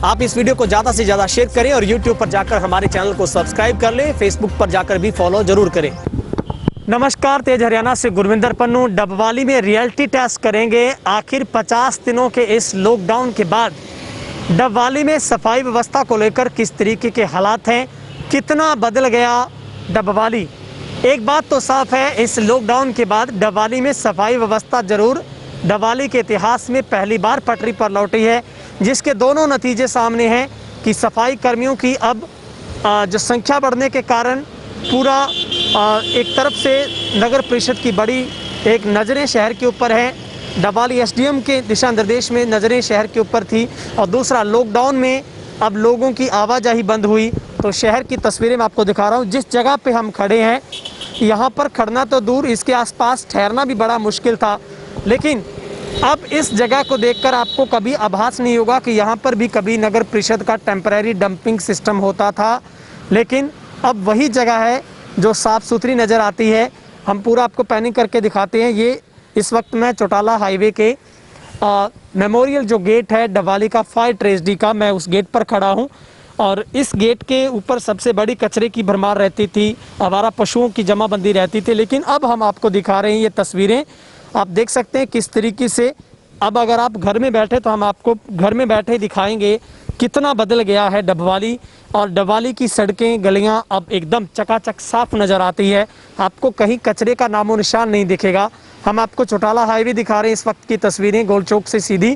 आप इस वीडियो को ज़्यादा से ज़्यादा शेयर करें और यूट्यूब पर जाकर हमारे चैनल को सब्सक्राइब कर लें, फेसबुक पर जाकर भी फॉलो जरूर करें। नमस्कार, तेज हरियाणा से गुरविंदर पन्नू। डबवाली में रियलिटी टेस्ट करेंगे आखिर 50 दिनों के इस लॉकडाउन के बाद डबवाली में सफाई व्यवस्था को लेकर किस तरीके के हालात हैं, कितना बदल गया डबवाली। एक बात तो साफ है, इस लॉकडाउन के बाद डबवाली में सफाई व्यवस्था जरूर डबवाली के इतिहास में पहली बार पटरी पर लौटी है, जिसके दोनों नतीजे सामने हैं कि सफाई कर्मियों की अब जो संख्या बढ़ने के कारण पूरा एक तरफ से नगर परिषद की बड़ी एक नज़रें शहर के ऊपर है। डबवाली एसडीएम के दिशा निर्देश में नज़रें शहर के ऊपर थी, और दूसरा लॉकडाउन में अब लोगों की आवाजाही बंद हुई। तो शहर की तस्वीरें मैं आपको दिखा रहा हूँ। जिस जगह पे हम खड़े हैं यहाँ पर खड़ना तो दूर, इसके आसपास ठहरना भी बड़ा मुश्किल था। लेकिन अब इस जगह को देखकर आपको कभी आभास नहीं होगा कि यहाँ पर भी कभी नगर परिषद का टेम्परेरी डंपिंग सिस्टम होता था। लेकिन अब वही जगह है जो साफ़ सुथरी नज़र आती है। हम पूरा आपको पैनिंग करके दिखाते हैं। ये इस वक्त मैं चौटाला हाईवे के मेमोरियल जो गेट है डबवाली का फायर ट्रेजेडी का, मैं उस गेट पर खड़ा हूँ। और इस गेट के ऊपर सबसे बड़ी कचरे की भरमार रहती थी, आवारा पशुओं की जमाबंदी रहती थी। लेकिन अब हम आपको दिखा रहे हैं ये तस्वीरें, आप देख सकते हैं किस तरीके से अब अगर आप घर में बैठे तो हम आपको घर में बैठे दिखाएंगे कितना बदल गया है डबवाली। और डबवाली की सड़कें गलियां अब एकदम चकाचक साफ नज़र आती है, आपको कहीं कचरे का नामो निशान नहीं दिखेगा। हम आपको चौटाला हाईवे दिखा रहे हैं, इस वक्त की तस्वीरें गोल चौक से सीधी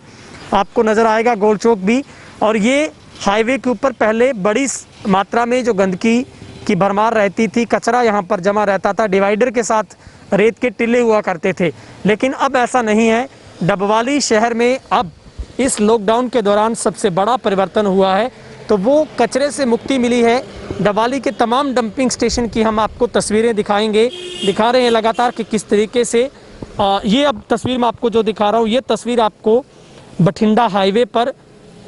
आपको नज़र आएगा गोल चौक भी। और ये हाईवे के ऊपर पहले बड़ी मात्रा में जो गंदगी की भरमार रहती थी, कचरा यहाँ पर जमा रहता था, डिवाइडर के साथ रेत के टिल्ले हुआ करते थे। लेकिन अब ऐसा नहीं है। डबवाली शहर में अब इस लॉकडाउन के दौरान सबसे बड़ा परिवर्तन हुआ है, तो वो कचरे से मुक्ति मिली है। डबवाली के तमाम डंपिंग स्टेशन की हम आपको तस्वीरें दिखा रहे हैं लगातार कि किस तरीके से ये अब तस्वीर मैं आपको जो दिखा रहा हूँ, ये तस्वीर आपको बठिंडा हाईवे पर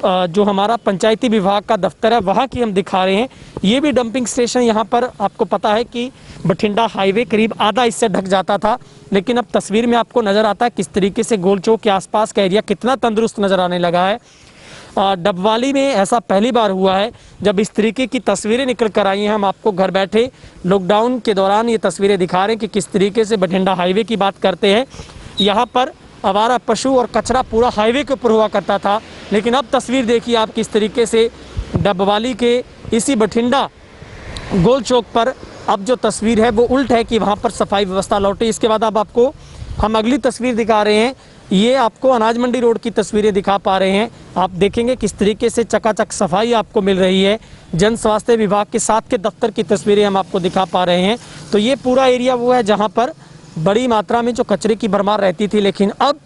जो हमारा पंचायती विभाग का दफ्तर है वहाँ की हम दिखा रहे हैं। ये भी डंपिंग स्टेशन यहाँ पर आपको पता है कि बठिंडा हाईवे करीब आधा इससे ढक जाता था, लेकिन अब तस्वीर में आपको नज़र आता है किस तरीके से गोल चौक के आसपास का एरिया कितना तंदुरुस्त नज़र आने लगा है। डबवाली में ऐसा पहली बार हुआ है जब इस तरीके की तस्वीरें निकल कर आई हैं। हम आपको घर बैठे लॉकडाउन के दौरान ये तस्वीरें दिखा रहे हैं कि किस तरीके से बठिंडा हाईवे की बात करते हैं, यहाँ पर आवारा पशु और कचरा पूरा हाईवे के ऊपर हुआ करता था। लेकिन अब तस्वीर देखिए आप किस तरीके से डबवाली के इसी बठिंडा गोल चौक पर अब जो तस्वीर है वो उल्ट है कि वहाँ पर सफाई व्यवस्था लौटी। इसके बाद अब आपको हम अगली तस्वीर दिखा रहे हैं, ये आपको अनाज मंडी रोड की तस्वीरें दिखा पा रहे हैं। आप देखेंगे किस तरीके से चकाचक सफाई आपको मिल रही है। जन स्वास्थ्य विभाग के साथ के दफ्तर की तस्वीरें हम आपको दिखा पा रहे हैं। तो ये पूरा एरिया वो है जहाँ पर बड़ी मात्रा में जो कचरे की भरमार रहती थी, लेकिन अब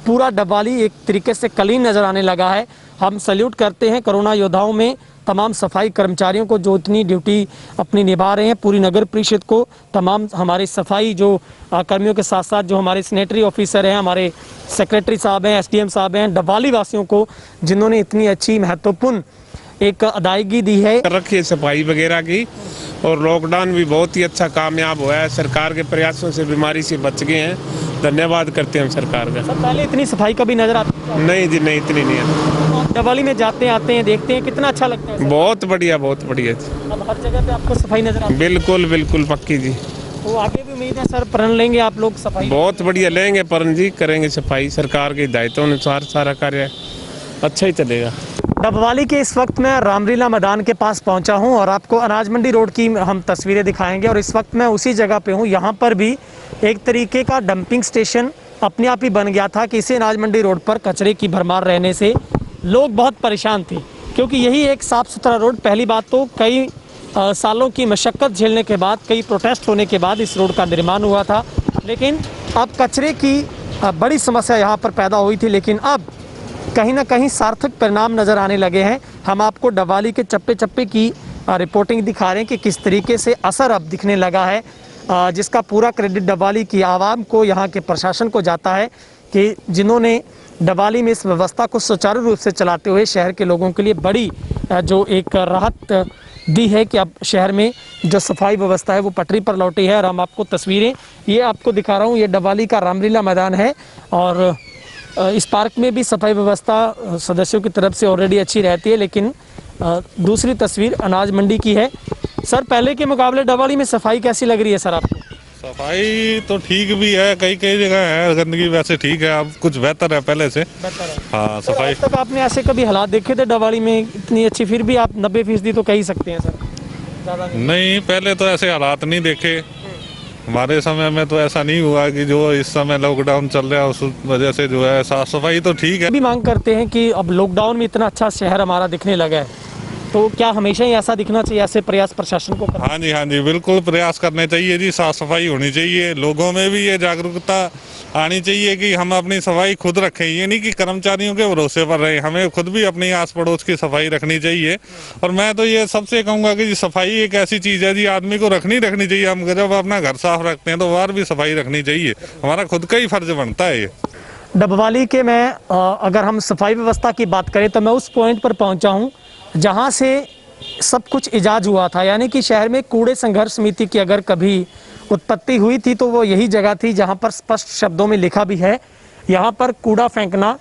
पूरा डबवाली एक तरीके से क्लीन नज़र आने लगा है। हम सैल्यूट करते हैं कोरोना योद्धाओं में तमाम सफाई कर्मचारियों को जो इतनी ड्यूटी अपनी निभा रहे हैं, पूरी नगर परिषद को, तमाम हमारे सफाई जो कर्मियों के साथ साथ जो हमारे सैनिटरी ऑफिसर हैं, हमारे सेक्रेटरी साहब हैं, एसडीएम साहब हैं, डबवाली वासियों को जिन्होंने इतनी अच्छी महत्वपूर्ण एक अदायगी दी है रखी सफाई वगैरह की। और लॉकडाउन भी बहुत ही अच्छा कामयाब हुआ है, सरकार के प्रयासों से बीमारी से बच गए हैं। धन्यवाद करते हैं हम सरकार का। सर पहले इतनी सफाई कभी नजर आती है? नहीं जी, नहीं, इतनी नहीं है। डबवाली में जाते आते हैं, देखते हैं, कितना अच्छा लगता है। बहुत बढ़िया, बहुत बढ़िया जी। अब हर जगह पे आपको सफाई नजर आती है? बिल्कुल बिल्कुल पक्की जी। तो आगे भी उम्मीद है सर प्रण लेंगे आप लोग सफाई? बहुत बढ़िया लेंगे प्रण जी, करेंगे सफाई। सरकार के हिदायतों अनुसार सारा कार्य अच्छा ही चलेगा। डबवाली के इस वक्त मैं रामलीला मैदान के पास पहुंचा हूं और आपको अनाज मंडी रोड की हम तस्वीरें दिखाएंगे। और इस वक्त मैं उसी जगह पे हूं, यहाँ पर भी एक तरीके का डंपिंग स्टेशन अपने आप ही बन गया था कि इसी अनाज मंडी रोड पर कचरे की भरमार रहने से लोग बहुत परेशान थे, क्योंकि यही एक साफ़ सुथरा रोड। पहली बात तो कई सालों की मशक्क़त झेलने के बाद, कई प्रोटेस्ट होने के बाद इस रोड का निर्माण हुआ था। लेकिन अब कचरे की बड़ी समस्या यहाँ पर पैदा हुई थी, लेकिन अब कहीं ना कहीं सार्थक परिणाम नज़र आने लगे हैं। हम आपको डबवाली के चप्पे चप्पे की रिपोर्टिंग दिखा रहे हैं कि किस तरीके से असर अब दिखने लगा है, जिसका पूरा क्रेडिट डबवाली की आवाम को, यहाँ के प्रशासन को जाता है कि जिन्होंने डबवाली में इस व्यवस्था को सुचारू रूप से चलाते हुए शहर के लोगों के लिए बड़ी जो एक राहत दी है कि अब शहर में जो सफाई व्यवस्था है वो पटरी पर लौटी है। और हम आपको तस्वीरें ये आपको दिखा रहा हूँ, ये डबवाली का रामलीला मैदान है और इस पार्क में भी सफाई व्यवस्था सदस्यों की तरफ से ऑलरेडी अच्छी रहती है, लेकिन दूसरी तस्वीर अनाज मंडी की है। सर, पहले के मुकाबले डबवाली में सफाई कैसी लग रही है सर आपको? सफाई तो ठीक भी है, कई कई जगह है गंदगी, वैसे ठीक है, अब कुछ बेहतर है पहले से। बेहतर है। हाँ, सफाई। आज तक आपने ऐसे कभी हालात देखे थे डबवाली में इतनी अच्छी, फिर भी आप 90% तो कह ही सकते हैं सर? ज़्यादा नहीं, पहले तो ऐसे हालात नहीं देखे। हमारे समय में तो ऐसा नहीं हुआ कि जो इस समय लॉकडाउन चल रहा है उस वजह से जो है साफ सफाई तो ठीक है। भी मांग करते हैं कि अब लॉकडाउन में इतना अच्छा शहर हमारा दिखने लगा है, तो क्या हमेशा ही ऐसा दिखना चाहिए? ऐसे प्रयास प्रशासन को करना? हाँ जी, बिल्कुल प्रयास करने चाहिए जी, साफ सफाई होनी चाहिए। लोगों में भी ये जागरूकता आनी चाहिए कि हम अपनी सफाई खुद रखें, ये नहीं कि कर्मचारियों के भरोसे पर रहें, हमें खुद भी अपनी आस पड़ोस की सफाई रखनी चाहिए। और मैं तो ये सबसे कहूँगा कि सफाई एक ऐसी चीज़ है जी, आदमी को रखनी चाहिए। हम जब अपना घर साफ रखते हैं तो बाहर भी सफाई रखनी चाहिए, हमारा खुद का ही फर्ज बनता है ये। डबवाली के मैं अगर हम सफाई व्यवस्था की बात करें तो मैं उस पॉइंट पर पहुंचा हूं जहां से सब कुछ इजाज हुआ था, यानी कि शहर में कूड़े संघर्ष समिति की अगर कभी उत्पत्ति हुई थी तो वो यही जगह थी जहां पर स्पष्ट शब्दों में लिखा भी है, यहां पर कूड़ा फेंकना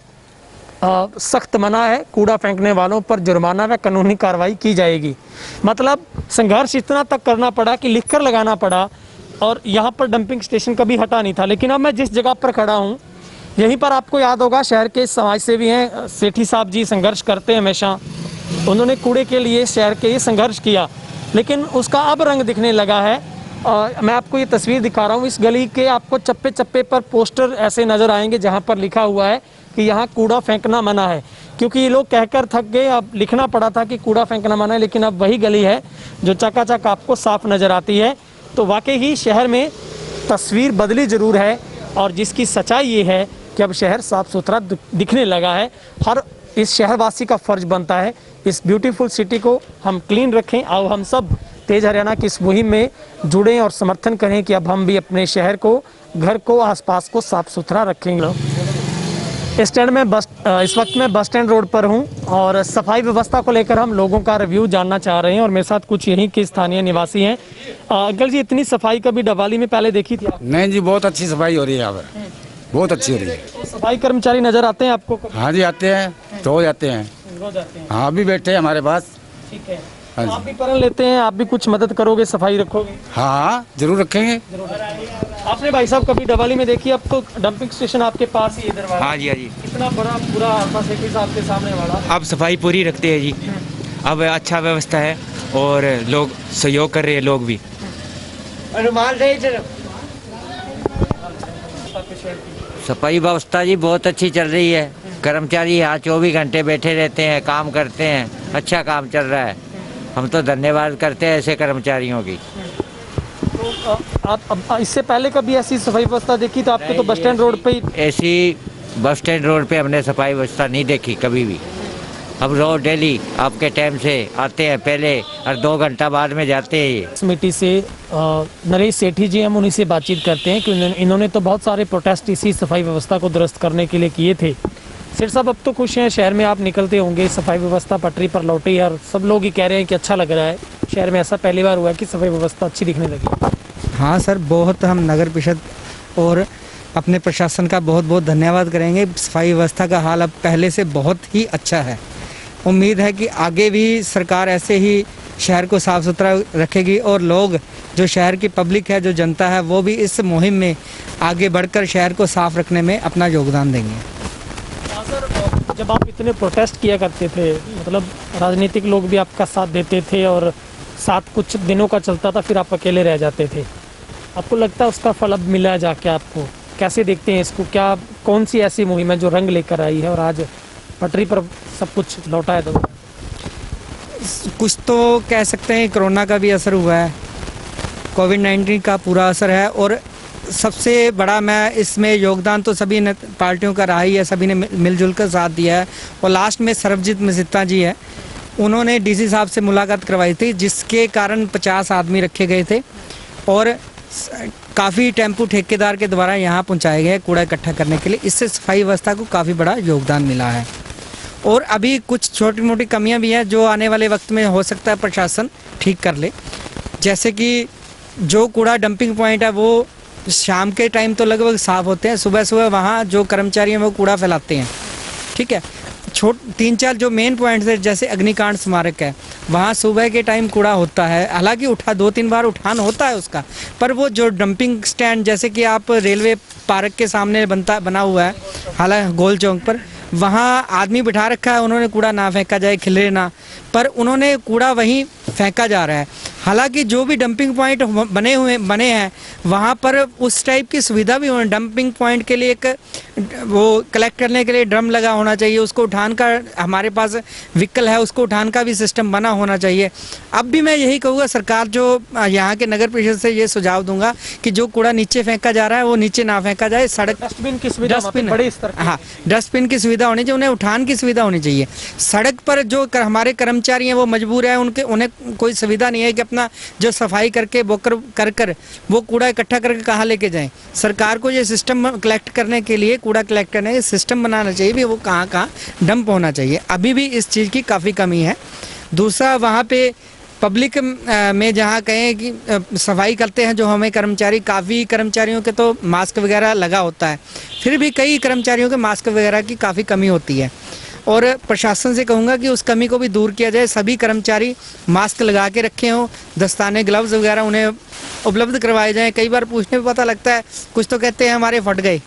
सख्त मना है, कूड़ा फेंकने वालों पर जुर्माना व कानूनी कार्रवाई की जाएगी। मतलब संघर्ष इतना तक करना पड़ा कि लिखकर लगाना पड़ा, और यहाँ पर डंपिंग स्टेशन कभी हटा नहीं था। लेकिन अब मैं जिस जगह पर खड़ा हूँ, यहीं पर आपको याद होगा शहर के समाज सेवी हैं सेठी साहब जी, संघर्ष करते हैं हमेशा। उन्होंने कूड़े के लिए शहर के लिए संघर्ष किया, लेकिन उसका अब रंग दिखने लगा है। मैं आपको ये तस्वीर दिखा रहा हूँ, इस गली के आपको चप्पे चप्पे पर पोस्टर ऐसे नज़र आएंगे जहाँ पर लिखा हुआ है कि यहाँ कूड़ा फेंकना मना है, क्योंकि ये लोग कहकर थक गए, अब लिखना पड़ा था कि कूड़ा फेंकना मना है, लेकिन अब वही गली है जो चकाचक आपको साफ नज़र आती है। तो वाकई ही शहर में तस्वीर बदली ज़रूर है, और जिसकी सच्चाई ये है कि अब शहर साफ सुथरा दिखने लगा है। हर इस शहरवासी का फर्ज बनता है इस ब्यूटीफुल सिटी को हम क्लीन रखें। आओ हम सब तेज हरियाणा की इस मुहिम में जुड़ें और समर्थन करें कि अब हम भी अपने शहर को, घर को, आसपास को साफ सुथरा रखेंगे। स्टैंड में इस वक्त मैं बस स्टैंड रोड पर हूं और सफाई व्यवस्था को लेकर हम लोगों का रिव्यू जानना चाह रहे हैं, और मेरे साथ कुछ यहीं के स्थानीय निवासी हैं। अंकल जी, इतनी सफाई कभी डबवाली में पहले देखी थी आप? नहीं जी, बहुत अच्छी सफाई हो रही है यहाँ पर, बहुत अच्छी हो रही है। सफाई कर्मचारी नजर आते हैं आपको? हाँ जी, आते हैं, रोज आते हैं। रोज आते हैं? हाँ, अभी बैठे हैं हमारे पास। ठीक है। हाँ आप भी प्रण लेते हैं, आप भी कुछ मदद करोगे, सफाई रखोगे? हाँ, जरूर रखेंगे। आपने भाई साहब कभी डबवाली में देखी? अब तो डंपिंग स्टेशन आपके पास ही इधर वाला। हाँ जी, हाँ जी। कितना बड़ा पूरा हादसा सेठी साहब के सामने वाला। अब सफाई पूरी रखते हैं जी, अब अच्छा व्यवस्था है और लोग सहयोग कर रहे हैं, लोग भी। सफाई व्यवस्था जी बहुत अच्छी चल रही है, कर्मचारी यहाँ 24 घंटे बैठे रहते हैं, काम करते हैं, अच्छा काम चल रहा है। हम तो धन्यवाद करते हैं ऐसे कर्मचारियों की। तो आप इससे पहले कभी ऐसी सफाई व्यवस्था देखी? तो आपको तो बस स्टैंड रोड पे ही ऐसी बस स्टैंड रोड पे हमने सफाई व्यवस्था नहीं देखी कभी भी। हम रोज डेली आपके टाइम से आते हैं पहले और 2 घंटा बाद में जाते हैं। समिति से नरेश सेठी जी, हम उन्हीं से बातचीत करते हैं कि इन्होंने तो बहुत सारे प्रोटेस्ट इसी सफाई व्यवस्था को दुरुस्त करने के लिए किए थे। सेठ साहब, अब तो खुश हैं, शहर में आप निकलते होंगे, सफाई व्यवस्था पटरी पर लौटी है और सब लोग ही कह रहे हैं कि अच्छा लग रहा है। शहर में ऐसा पहली बार हुआ है कि सफाई व्यवस्था अच्छी दिखने लगी। हाँ सर, बहुत हम नगर परिषद और अपने प्रशासन का बहुत बहुत धन्यवाद करेंगे। सफाई व्यवस्था का हाल अब पहले से बहुत ही अच्छा है। उम्मीद है कि आगे भी सरकार ऐसे ही शहर को साफ़ सुथरा रखेगी और लोग, जो शहर की पब्लिक है, जो जनता है, वो भी इस मुहिम में आगे बढ़कर शहर को साफ़ रखने में अपना योगदान देंगे। सर, जब आप इतने प्रोटेस्ट किया करते थे, मतलब राजनीतिक लोग भी आपका साथ देते थे और साथ कुछ दिनों का चलता था, फिर आप अकेले रह जाते थे, आपको लगता है उसका फल अब मिला है जाके? आपको कैसे देखते हैं इसको? क्या कौन सी ऐसी मुहिम है जो रंग लेकर आई है और आज पटरी पर सब कुछ लौटा है? तो कुछ तो कह सकते हैं कोरोना का भी असर हुआ है, कोविड-19 का पूरा असर है, और सबसे बड़ा मैं इसमें योगदान तो सभी ने पार्टियों का रहा ही है, सभी ने मिलजुल कर साथ दिया है। और लास्ट में सरबजीत मसीता जी है, उन्होंने डीसी साहब से मुलाकात करवाई थी, जिसके कारण 50 आदमी रखे गए थे और काफ़ी टेम्पू ठेकेदार के द्वारा यहाँ पहुँचाए गए कूड़ा इकट्ठा करने के लिए। इससे सफाई व्यवस्था को काफ़ी बड़ा योगदान मिला है। और अभी कुछ छोटी मोटी कमियां भी हैं जो आने वाले वक्त में हो सकता है प्रशासन ठीक कर ले, जैसे कि जो कूड़ा डंपिंग पॉइंट है वो शाम के टाइम तो लगभग साफ होते हैं, सुबह सुबह वहाँ जो कर्मचारी हैं वो कूड़ा फैलाते हैं। ठीक है, 3-4 जो मेन पॉइंट्स है, जैसे अग्निकांड स्मारक है, वहाँ सुबह के टाइम कूड़ा होता है, हालांकि 2-3 बार उठान होता है उसका, पर वो जो डंपिंग स्टैंड, जैसे कि आप रेलवे पार्क के सामने बना हुआ है, हालांकि गोल चौक पर, वहाँ आदमी बिठा रखा है, उन्होंने कूड़ा ना फेंका जाए, खिले ना, पर उन्होंने कूड़ा वहीं फेंका जा रहा है। हालांकि जो भी डंपिंग पॉइंट बने हैं वहाँ पर उस टाइप की सुविधा भी होनी, डंपिंग पॉइंट के लिए एक वो कलेक्ट करने के लिए ड्रम लगा होना चाहिए, उसको उठान का, हमारे पास व्हीकल है, उसको उठान का भी सिस्टम बना होना चाहिए। अब भी मैं यही कहूँगा सरकार, जो यहाँ के नगर परिषद से ये सुझाव दूंगा कि जो कूड़ा नीचे फेंका जा रहा है वो नीचे ना फेंका जाए, सड़क डस्टबिन की सुविधा, बड़े स्तर की। हाँ, डस्टबिन की सुविधा होनी चाहिए, उन्हें उठान की सुविधा होनी चाहिए। सड़क पर जो हमारे कर्मचारी हैं वो मजबूर है, उन्हें कोई सुविधा नहीं है कि अपना जो सफाई करके कर वो कूड़ा इकट्ठा करके कहाँ लेके जाएं। सरकार को ये सिस्टम कलेक्ट करने के लिए, कूड़ा कलेक्ट करने के सिस्टम बनाना चाहिए भी, वो कहाँ कहाँ डंप होना चाहिए। अभी भी इस चीज़ की काफ़ी कमी है। दूसरा, वहाँ पे पब्लिक में जहाँ कहें कि सफाई करते हैं जो हमें कर्मचारी, काफ़ी कर्मचारियों के तो मास्क वगैरह लगा होता है, फिर भी कई कर्मचारियों के मास्क वगैरह की काफ़ी कमी होती है, और प्रशासन से कहूँगा कि उस कमी को भी दूर किया जाए, सभी कर्मचारी मास्क लगा के रखे हों, दस्ताने, ग्लव्स वगैरह उन्हें उपलब्ध करवाए जाएं। कई बार पूछने पे पता लगता है, कुछ तो कहते हैं हमारे फट गए,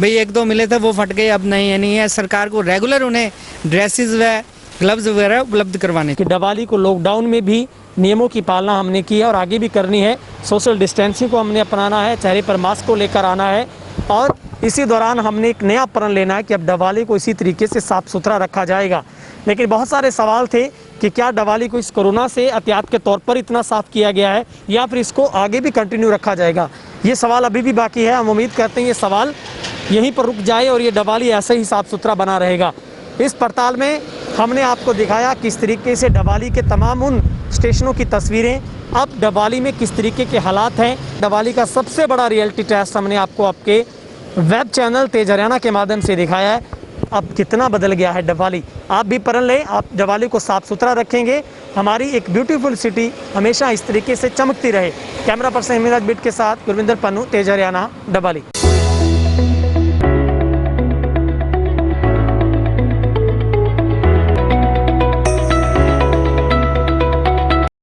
भाई 1-2 मिले थे वो फट गए, अब नहीं है। सरकार को रेगुलर उन्हें ड्रेसेस व ग्लव्स वगैरह उपलब्ध करवाने कि दिवाली को लॉकडाउन में भी नियमों की पालना हमने की है और आगे भी करनी है। सोशल डिस्टेंसिंग को हमने अपनाना है, चेहरे पर मास्क को लेकर आना है, और इसी दौरान हमने एक नया प्रण लेना है कि अब दिवाली को इसी तरीके से साफ़ सुथरा रखा जाएगा। लेकिन बहुत सारे सवाल थे कि क्या दिवाली को इस कोरोना से एहतियात के तौर पर इतना साफ़ किया गया है या फिर इसको आगे भी कंटिन्यू रखा जाएगा। ये सवाल अभी भी बाकी है। हम उम्मीद करते हैं ये सवाल यहीं पर रुक जाए और ये दिवाली ऐसे ही साफ़ सुथरा बना रहेगा। इस पड़ताल में हमने आपको दिखाया किस तरीके से दिवाली के तमाम उन स्टेशनों की तस्वीरें, अब दिवाली में किस तरीके के हालात हैं। दिवाली का सबसे बड़ा रियलिटी टेस्ट हमने आपको आपके वेब चैनल तेज हरियाणा के माध्यम से दिखाया है। अब कितना बदल गया है दिवाली। आप भी प्रण लें, आप दिवाली को साफ़ सुथरा रखेंगे, हमारी एक ब्यूटीफुल सिटी हमेशा इस तरीके से चमकती रहे। कैमरा पर्सन हिमेश बिट के साथ गुरविंदर पन्नू, तेज हरियाणा, दिवाली।